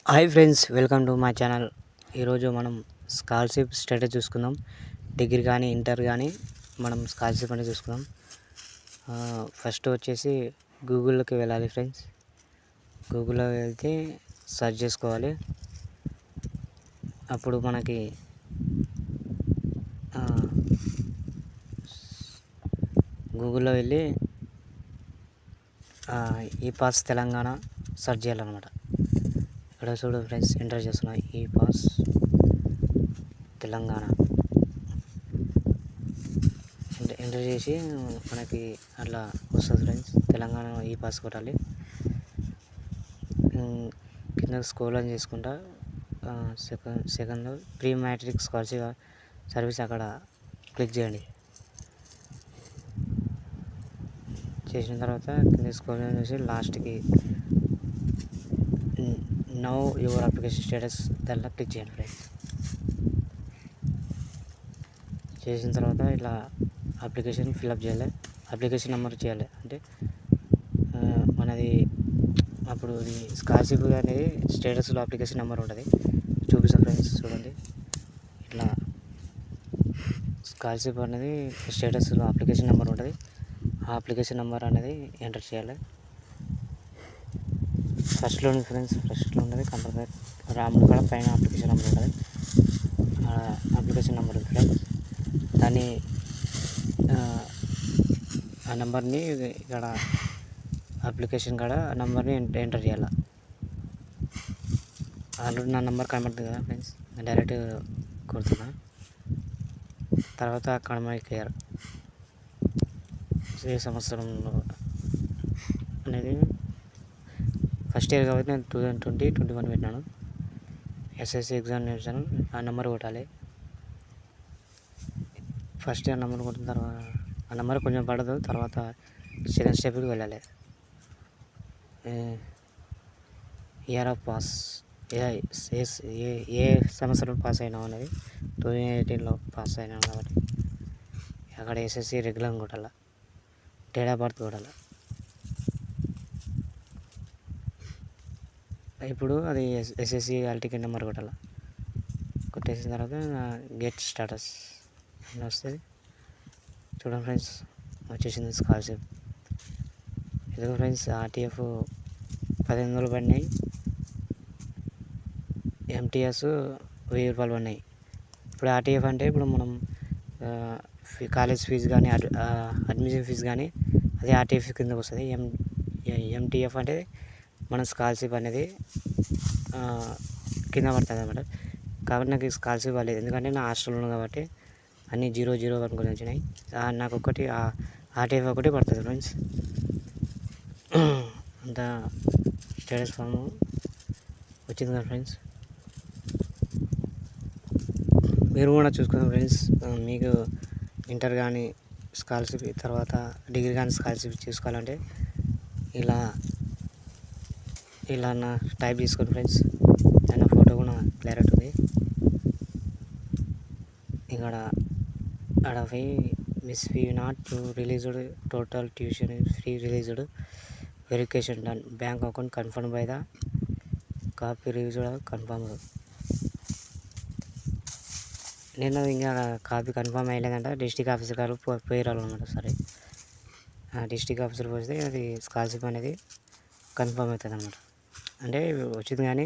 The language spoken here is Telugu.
Hi friends, welcome to my channel. ఈరోజు మనం స్కాలర్షిప్ స్టేటస్ చూసుకుందాం. డిగ్రీ కానీ ఇంటర్ కానీ మనం స్కాలర్షిప్ అనేది చూసుకుందాం. ఫస్ట్ వచ్చేసి గూగుల్లోకి వెళ్ళాలి ఫ్రెండ్స్. గూగుల్లో వెళ్తే సెర్చ్ చేసుకోవాలి. అప్పుడు మనకి గూగుల్లో వెళ్ళి ఈ పాస్ తెలంగాణ సెర్చ్ చేయాలన్నమాట. ఇక్కడ చూడు ఫ్రెండ్స్, ఎంటర్ చేస్తున్నా ఈ పాస్ తెలంగాణ ఎంటర్ చేసి మనకి అట్లా వస్తుంది ఫ్రెండ్స్. తెలంగాణ ఈ పాస్ కొట్టాలి. కింద స్క్రోల్ అని చేసుకుంటా second pre matric scholarship service అక్కడ క్లిక్ చేయండి. చేసిన తర్వాత కింద స్క్రోల్ చేసి లాస్ట్కి నౌ యువర్ అప్లికేషన్ స్టేటస్ దాంట్లో క్లిక్ చేయండి ఫ్రెండ్స్. చేసిన తర్వాత ఇట్లా అప్లికేషన్ ఫిల్అప్ చేయాలి. అప్లికేషన్ నెంబర్ చేయాలి. అంటే మనది అప్పుడు ఇది స్కాలర్షిప్ అనేది స్టేటస్లో అప్లికేషన్ నెంబర్ ఉంటుంది. చూపిస్తాను ఫ్రెండ్స్, చూడండి. ఇట్లా స్కాలర్షిప్ అనేది స్టేటస్లో అప్లికేషన్ నెంబర్ ఉంటుంది. ఆ అప్లికేషన్ నెంబర్ అనేది ఎంటర్ చేయాలి. ఫస్ట్లో ఉంది ఫ్రెండ్స్, ఫస్ట్లో ఉంటుంది కంపల్సరీ. రాముడు కూడా పైన అప్లికేషన్ నెంబర్ ఉంటుంది. అప్లికేషన్ నెంబర్ ఉంది ఫ్రెండ్స్. దాన్ని ఆ నెంబర్ని ఇక్కడ అప్లికేషన్ కాడ నెంబర్ని ఎంటర్ చేయాలి. ఆల్రెడీ నా నెంబర్ కనబడుతుంది కదా ఫ్రెండ్స్, డైరెక్ట్ కొడుతున్నా. తర్వాత అకాడమిక్ ఇయర్ ఏ సంవత్సరంలో అనేది ఫస్ట్ ఇయర్ కాబట్టి నేను 2020-21 పెట్టినాను. ఎస్ఎస్సి ఎగ్జామినేషన్ ఆ నెంబర్ కొట్టాలి. ఫస్ట్ ఇయర్ నెంబర్ కొట్టిన తర్వాత ఆ నెంబర్ కొంచెం పడదు. తర్వాత సెకండ్ స్టెప్కి వెళ్ళాలి. ఇయర్ ఆఫ్ పాస్ ఏ సంవత్సరం పాస్ అయినావు అనేది 2018లో పాస్ అయినాను కాబట్టి అక్కడ ఎస్ఎస్సి రెగ్యులర్ కొట్టాలి. డేట్ ఆఫ్ బర్త్ కొట్టాలి. ఇప్పుడు అది ఎస్ఎస్సి హాల్ టికెట్ నెంబర్ కొట్టాలి. కొట్టేసిన తర్వాత గెట్ స్టేటస్ అని వస్తుంది. చూడండి ఫ్రెండ్స్, వచ్చేసింది స్కాలర్షిప్. ఇదిగో ఫ్రెండ్స్, ఆర్టీఎఫ్ 1500 పడినాయి. ఎంటీఎస్ 1000 రూపాయలు పడినాయి. ఇప్పుడు ఆర్టీఎఫ్ అంటే ఇప్పుడు మనం కాలేజ్ ఫీజు కానీ అడ్మిషన్ ఫీజు కానీ అది ఆర్టీఎఫ్ కిందకు వస్తుంది. ఎంటీఎఫ్ అంటే మన స్కాలర్షిప్ అనేది కింద పడుతుంది అన్నమాట. కాబట్టి నాకు స్కాలర్షిప్ అవ్వలేదు, ఎందుకంటే నా హాస్టల్లో ఉంది కాబట్టి అన్నీ 0-0 అనుకుని వచ్చినాయి. నాకు ఒకటి ఆర్టీఎఫ్ ఒకటి పడుతుంది ఫ్రెండ్స్. అంత స్టేటస్ ఫామ్ వచ్చింది కదా ఫ్రెండ్స్. మీరు కూడా చూసుకుందాం ఫ్రెండ్స్. మీకు ఇంటర్ కానీ స్కాలర్షిప్, తర్వాత డిగ్రీ కానీ స్కాలర్షిప్ చూసుకోవాలంటే ఇలా నా టైప్ చేసుకోండి ఫ్రెండ్స్. నా ఫోటో కూడా క్లియర్ ఉంది. ఇక్కడ పోయి miss fee not released, total tuition free released, verification done, bank account confirm by the copy released confirm. నేను ఇంకా కాపీ కన్ఫర్మ్ అయ్యలేదంట. డిస్ట్రిక్ట్ ఆఫీసర్ గారు పోయిరాలు అనమాట. సరే, డిస్ట్రిక్ట్ ఆఫీసర్ పోతే అది స్కాలర్షిప్ అనేది కన్ఫర్మ్ అవుతుంది అనమాట. అంటే వచ్చింది కానీ